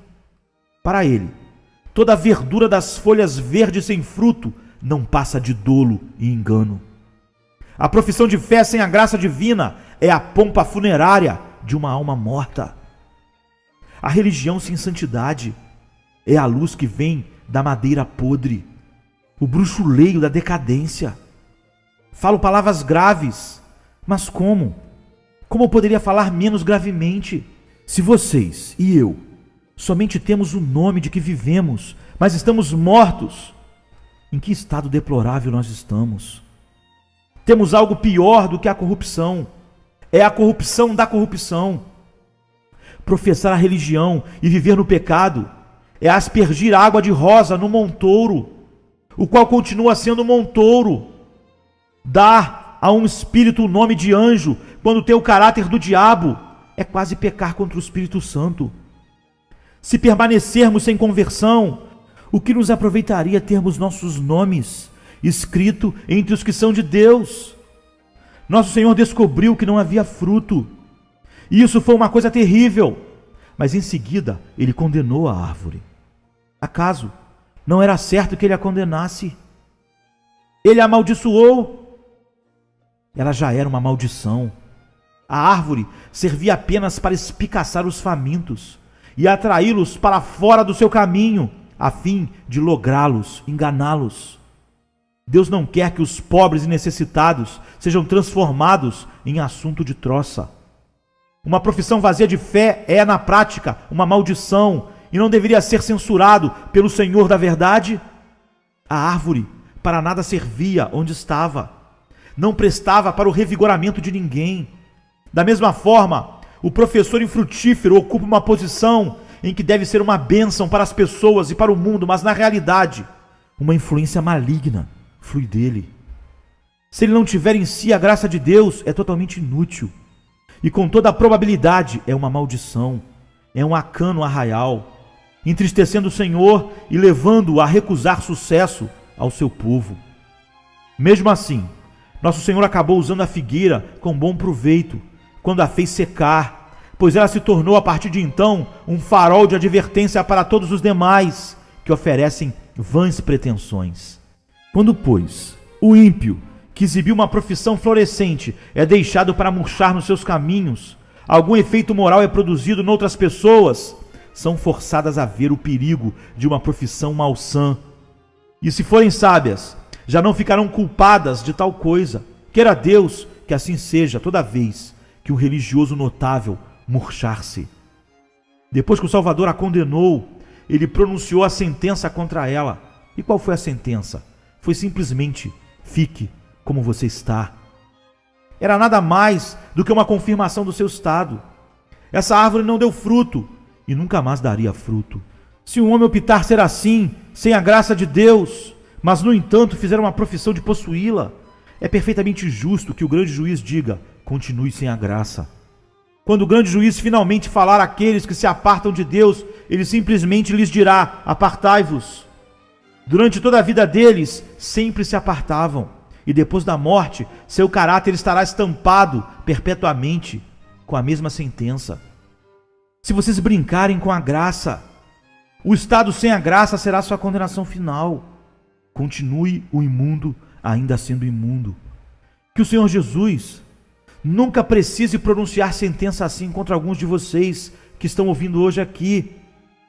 Speaker 2: Para ele, toda a verdura das folhas verdes sem fruto não passa de dolo e engano. A profissão de fé sem a graça divina é a pompa funerária de uma alma morta. A religião sem santidade é a luz que vem da madeira podre, o bruxuleio da decadência. Falo palavras graves, mas como? Como eu poderia falar menos gravemente? Se vocês e eu somente temos o nome de que vivemos, mas estamos mortos, em que estado deplorável nós estamos? Temos algo pior do que a corrupção. É a corrupção da corrupção. Professar a religião e viver no pecado é aspergir água de rosa no montouro, o qual continua sendo montouro. Dar a um espírito o nome de anjo, quando tem o caráter do diabo, é quase pecar contra o Espírito Santo. Se permanecermos sem conversão, o que nos aproveitaria termos nossos nomes escrito entre os que são de Deus? Nosso Senhor descobriu que não havia fruto, e isso foi uma coisa terrível, mas em seguida ele condenou a árvore. Acaso não era certo que ele a condenasse? Ele a amaldiçoou. Ela já era uma maldição. A árvore servia apenas para espicaçar os famintos e atraí-los para fora do seu caminho, a fim de lográ-los, enganá-los. Deus não quer que os pobres e necessitados sejam transformados em assunto de troça. Uma profissão vazia de fé é, na prática, uma maldição e não deveria ser censurado pelo Senhor da verdade. A árvore para nada servia onde estava, não prestava para o revigoramento de ninguém. Da mesma forma, o professor infrutífero ocupa uma posição em que deve ser uma bênção para as pessoas e para o mundo, mas na realidade, uma influência maligna flui dele. Se ele não tiver em si a graça de Deus, é totalmente inútil. E com toda a probabilidade é uma maldição, é um acano arraial, entristecendo o Senhor e levando-o a recusar sucesso ao seu povo. Mesmo assim, nosso Senhor acabou usando a figueira com bom proveito, quando a fez secar, pois ela se tornou a partir de então um farol de advertência para todos os demais que oferecem vãs pretensões. Quando, pois, o ímpio, que exibiu uma profissão florescente, é deixado para murchar nos seus caminhos, algum efeito moral é produzido noutras pessoas, são forçadas a ver o perigo de uma profissão malsã. E se forem sábias, já não ficarão culpadas de tal coisa. Queira Deus que assim seja toda vez que um religioso notável murchar-se. Depois que o Salvador a condenou, ele pronunciou a sentença contra ela. E qual foi a sentença? foi simplesmente: fique como você está. Era nada mais do que uma confirmação do seu estado. Essa árvore não deu fruto e nunca mais daria fruto. Se um homem optar ser assim, sem a graça de Deus, mas no entanto fizer uma profissão de possuí-la, é perfeitamente justo que o grande juiz diga: continue sem a graça. Quando o grande juiz finalmente falar àqueles que se apartam de Deus, ele simplesmente lhes dirá: apartai-vos. Durante toda a vida deles, sempre se apartavam, e depois da morte, seu caráter estará estampado perpetuamente com a mesma sentença. Se vocês brincarem com a graça, o estado sem a graça será sua condenação final. Continue o imundo ainda sendo imundo. Que o Senhor Jesus nunca precise pronunciar sentença assim contra alguns de vocês que estão ouvindo hoje aqui,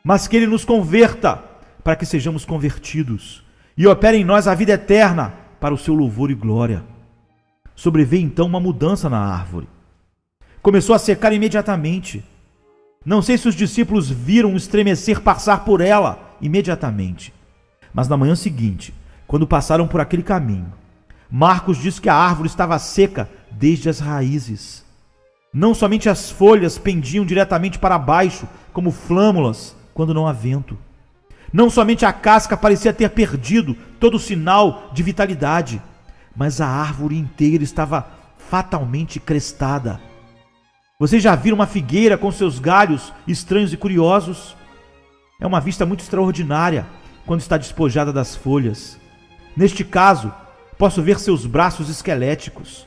Speaker 2: mas que Ele nos converta para que sejamos convertidos e opere em nós a vida eterna para o seu louvor e glória. Sobreveio então uma mudança na árvore. Começou a secar imediatamente. Não sei se os discípulos viram o estremecer passar por ela imediatamente, mas na manhã seguinte, quando passaram por aquele caminho, Marcos diz que a árvore estava seca desde as raízes. Não somente as folhas pendiam diretamente para baixo, como flâmulas, quando não há vento. Não somente a casca parecia ter perdido todo o sinal de vitalidade, mas a árvore inteira estava fatalmente crestada. Vocês já viram uma figueira com seus galhos estranhos e curiosos? É uma vista muito extraordinária quando está despojada das folhas. Neste caso, posso ver seus braços esqueléticos.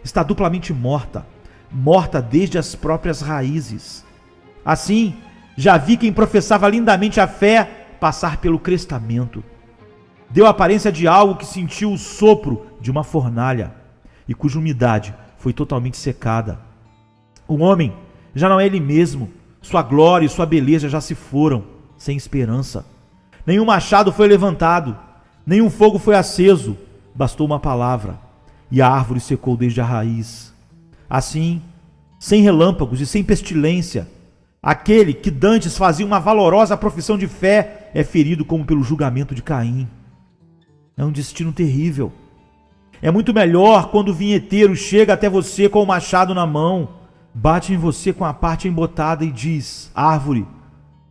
Speaker 2: Está duplamente morta, morta desde as próprias raízes. Assim, já vi quem professava lindamente a fé passar pelo crestamento. Deu a aparência de algo que sentiu o sopro de uma fornalha e cuja umidade foi totalmente secada. O homem já não é ele mesmo, sua glória e sua beleza já se foram, sem esperança. Nenhum machado foi levantado, nenhum fogo foi aceso, bastou uma palavra, e a árvore secou desde a raiz. Assim, sem relâmpagos e sem pestilência, aquele que dantes fazia uma valorosa profissão de fé é ferido como pelo julgamento de Caim. É um destino terrível. É muito melhor quando o vinheteiro chega até você com o machado na mão, bate em você com a parte embotada e diz: árvore,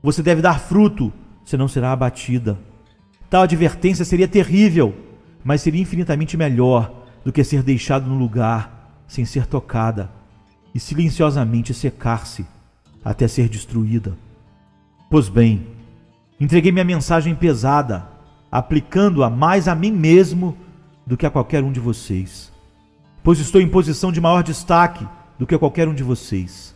Speaker 2: você deve dar fruto, senão será abatida. Tal advertência seria terrível, mas seria infinitamente melhor do que ser deixado no lugar, sem ser tocada, e silenciosamente secar-se, até ser destruída. Pois bem, entreguei minha mensagem pesada, aplicando-a mais a mim mesmo do que a qualquer um de vocês, pois estou em posição de maior destaque do que qualquer um de vocês.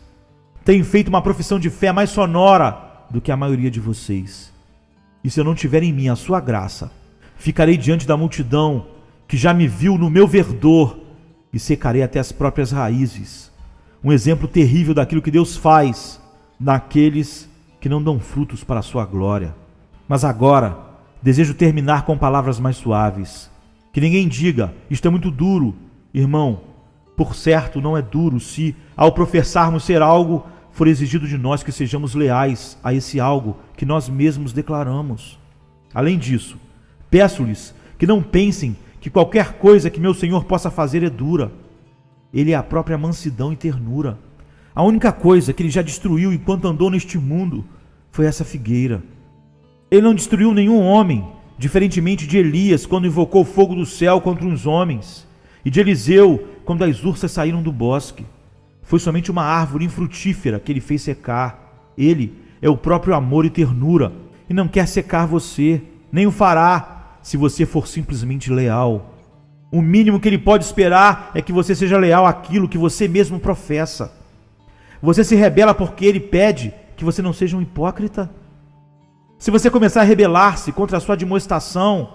Speaker 2: Tenho feito uma profissão de fé mais sonora do que a maioria de vocês. E se eu não tiver em mim a sua graça, ficarei diante da multidão que já me viu no meu verdor e secarei até as próprias raízes. Um exemplo terrível daquilo que Deus faz naqueles que não dão frutos para a sua glória. Mas agora, desejo terminar com palavras mais suaves. Que ninguém diga: isto é muito duro. Irmão, por certo não é duro se, ao professarmos ser algo, for exigido de nós que sejamos leais a esse algo que nós mesmos declaramos. Além disso, peço-lhes que não pensem que qualquer coisa que meu Senhor possa fazer é dura. Ele é a própria mansidão e ternura. A única coisa que ele já destruiu enquanto andou neste mundo foi essa figueira. Ele não destruiu nenhum homem, diferentemente de Elias quando invocou o fogo do céu contra os homens, e de Eliseu quando as ursas saíram do bosque. Foi somente uma árvore infrutífera que ele fez secar. Ele é o próprio amor e ternura, e não quer secar você, nem o fará, se você for simplesmente leal. O mínimo que ele pode esperar é que você seja leal àquilo que você mesmo professa. Você se rebela porque ele pede que você não seja um hipócrita? Se você começar a rebelar-se contra a sua admoestação,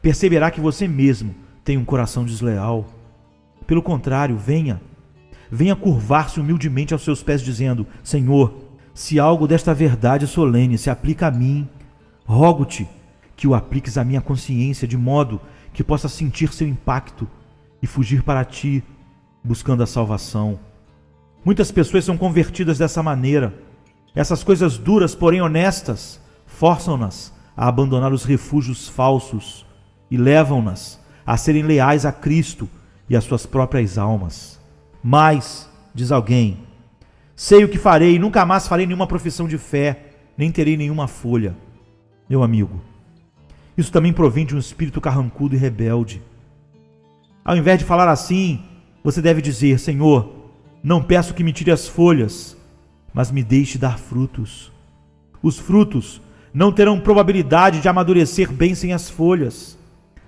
Speaker 2: perceberá que você mesmo tem um coração desleal. Pelo contrário, venha curvar-se humildemente aos seus pés, dizendo: Senhor, se algo desta verdade solene se aplica a mim, rogo-te que o apliques à minha consciência, de modo que possa sentir seu impacto e fugir para ti, buscando a salvação. Muitas pessoas são convertidas dessa maneira. Essas coisas duras, porém honestas, forçam-nas a abandonar os refúgios falsos e levam-nas a serem leais a Cristo e às suas próprias almas. Mas, diz alguém, sei o que farei, nunca mais farei nenhuma profissão de fé, nem terei nenhuma folha. Meu amigo, isso também provém de um espírito carrancudo e rebelde. Ao invés de falar assim, você deve dizer: Senhor, não peço que me tire as folhas, mas me deixe dar frutos. Os frutos não terão probabilidade de amadurecer bem sem as folhas.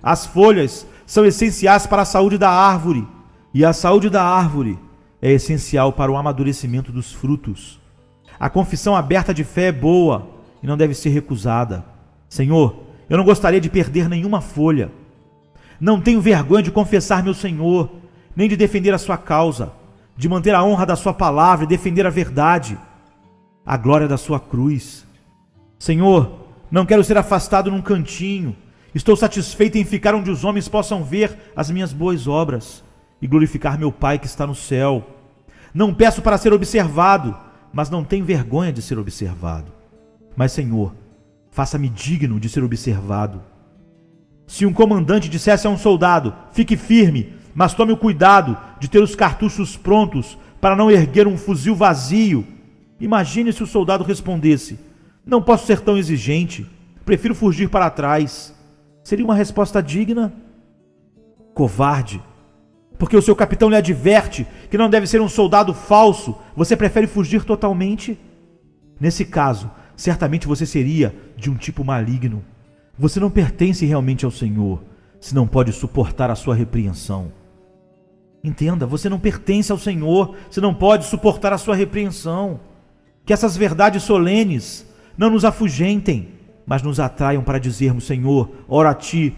Speaker 2: As folhas são essenciais para a saúde da árvore, e a saúde da árvore é essencial para o amadurecimento dos frutos. A confissão aberta de fé é boa e não deve ser recusada. Senhor, eu não gostaria de perder nenhuma folha. Não tenho vergonha de confessar meu Senhor, nem de defender a sua causa, de manter a honra da sua palavra e defender a verdade, a glória da sua cruz. Senhor, não quero ser afastado num cantinho. Estou satisfeito em ficar onde os homens possam ver as minhas boas obras e glorificar meu Pai que está no céu. Não peço para ser observado, mas não tenho vergonha de ser observado. Mas, Senhor, faça-me digno de ser observado. Se um comandante dissesse a um soldado: fique firme, mas tome o cuidado de ter os cartuchos prontos para não erguer um fuzil vazio, imagine se o soldado respondesse: não posso ser tão exigente, prefiro fugir para trás. Seria uma resposta digna? Covarde. Porque o seu capitão lhe adverte que não deve ser um soldado falso, você prefere fugir totalmente? Nesse caso, certamente você seria de um tipo maligno. Você não pertence realmente ao Senhor, se não pode suportar a sua repreensão. Entenda, você não pertence ao Senhor, se não pode suportar a sua repreensão. Que essas verdades solenes não nos afugentem, mas nos atraiam para dizermos: Senhor, oro a Ti,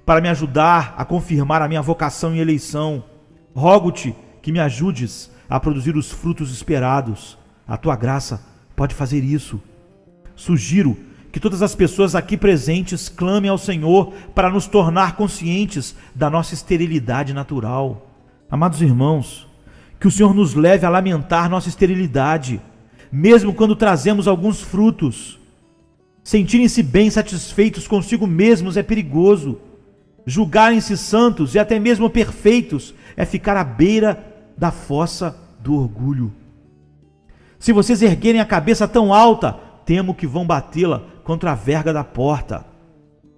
Speaker 2: para me ajudar a confirmar a minha vocação e eleição. Rogo-te que me ajudes a produzir os frutos esperados. A Tua graça pode fazer isso. Sugiro que todas as pessoas aqui presentes clamem ao Senhor para nos tornar conscientes da nossa esterilidade natural. Amados irmãos, que o Senhor nos leve a lamentar nossa esterilidade, mesmo quando trazemos alguns frutos. Sentirem-se bem satisfeitos consigo mesmos é perigoso. Julgarem-se santos e até mesmo perfeitos é ficar à beira da fossa do orgulho. Se vocês erguerem a cabeça tão alta, temo que vão batê-la contra a verga da porta.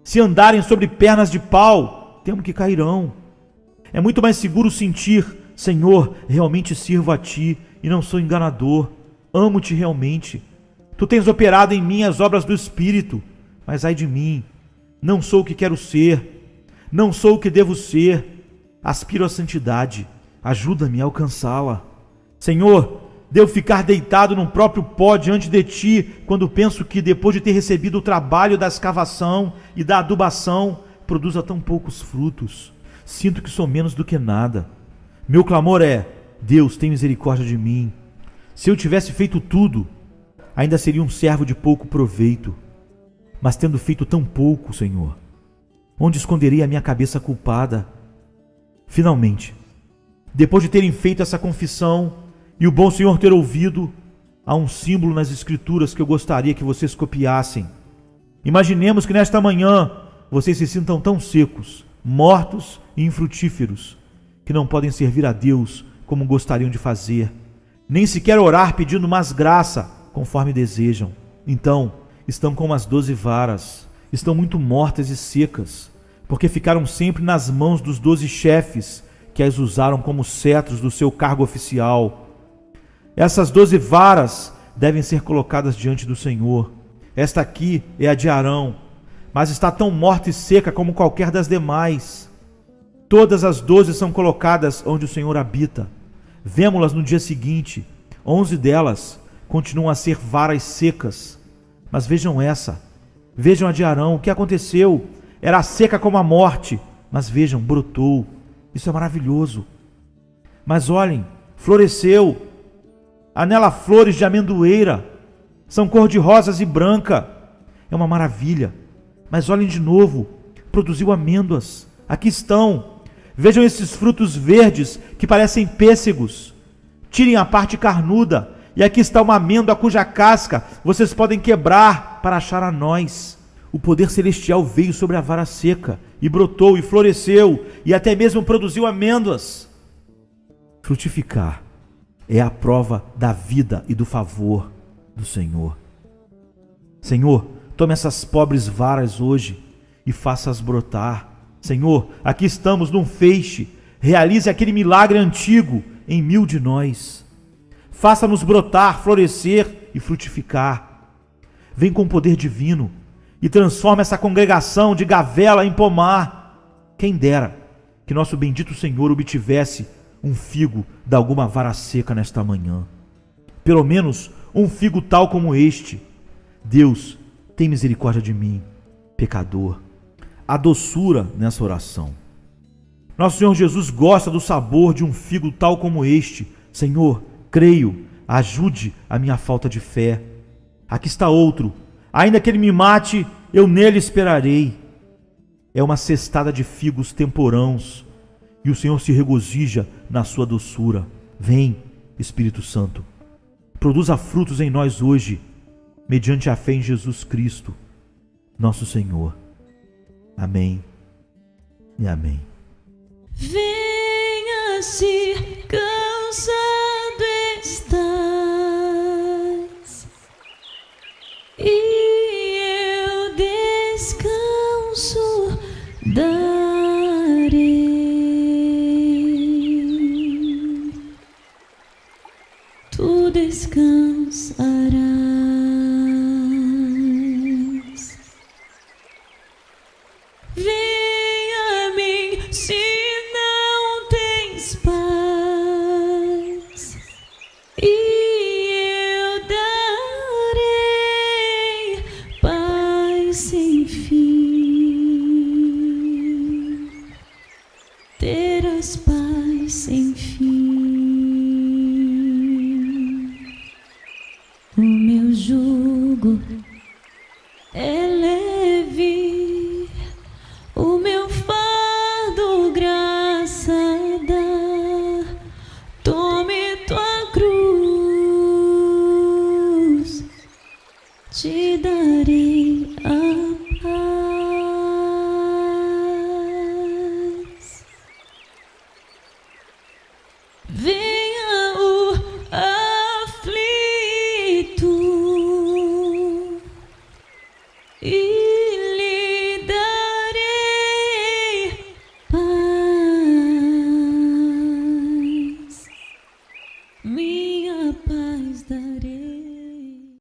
Speaker 2: Se andarem sobre pernas de pau, temo que cairão. É muito mais seguro sentir: Senhor, realmente sirvo a Ti e não sou enganador. Amo-Te realmente. Tu tens operado em mim as obras do Espírito, mas ai de mim, não sou o que quero ser, não sou o que devo ser. Aspiro à santidade, ajuda-me a alcançá-la. Senhor, devo ficar deitado num próprio pó diante de Ti, quando penso que, depois de ter recebido o trabalho da escavação e da adubação, produza tão poucos frutos. Sinto que sou menos do que nada. Meu clamor é: Deus, tem misericórdia de mim. Se eu tivesse feito tudo, ainda seria um servo de pouco proveito. Mas tendo feito tão pouco, Senhor, onde esconderei a minha cabeça culpada? Finalmente, depois de terem feito essa confissão e o bom Senhor ter ouvido, há um símbolo nas Escrituras que eu gostaria que vocês copiassem. Imaginemos que nesta manhã vocês se sintam tão secos, mortos e infrutíferos, que não podem servir a Deus como gostariam de fazer, nem sequer orar pedindo mais graça, conforme desejam. Então, estão como as 12 varas, estão muito mortas e secas, porque ficaram sempre nas mãos dos 12 chefes, que as usaram como cetros do seu cargo oficial. Essas 12 varas devem ser colocadas diante do Senhor. Esta aqui é a de Arão, mas está tão morta e seca como qualquer das demais. Todas as 12 são colocadas onde o Senhor habita. Vemo-las no dia seguinte. 11 delas continuam a ser varas secas. Mas vejam essa. Vejam a de Arão. O que aconteceu? Era seca como a morte, mas vejam, brotou. Isso é maravilhoso. Mas olhem, floresceu. Há nela flores de amendoeira. São cor-de-rosas e branca. É uma maravilha. Mas olhem de novo. Produziu amêndoas. Aqui estão. Vejam esses frutos verdes que parecem pêssegos. Tirem a parte carnuda. E aqui está uma amêndoa cuja casca vocês podem quebrar para achar a nós. o poder celestial veio sobre a vara seca e brotou e floresceu e até mesmo produziu amêndoas. Frutificar é a prova da vida e do favor do Senhor. Senhor, tome essas pobres varas hoje e faça-as brotar. Senhor, aqui estamos num feixe. Realize aquele milagre antigo em 1000 de nós. Faça-nos brotar, florescer e frutificar. Vem com poder divino e transforma essa congregação de gavela em pomar. Quem dera que nosso bendito Senhor obtivesse um figo de alguma vara seca nesta manhã. Pelo menos um figo tal como este. Deus, tem misericórdia de mim, pecador. Há doçura nessa oração. Nosso Senhor Jesus gosta do sabor de um figo tal como este. Senhor, creio, ajude a minha falta de fé. Aqui está outro. Ainda que ele me mate, eu nele esperarei. É uma cestada de figos temporãos, e o Senhor se regozija na sua doçura. Vem, Espírito Santo, produza frutos em nós hoje, mediante a fé em Jesus Cristo, nosso Senhor. Amém e amém.
Speaker 1: Venha se cansado estás, e eu descanso darei. Tu descansarás. Venha a mim se não tens paz, e eu darei paz sem fim. Terás paz sem fim. O meu jugo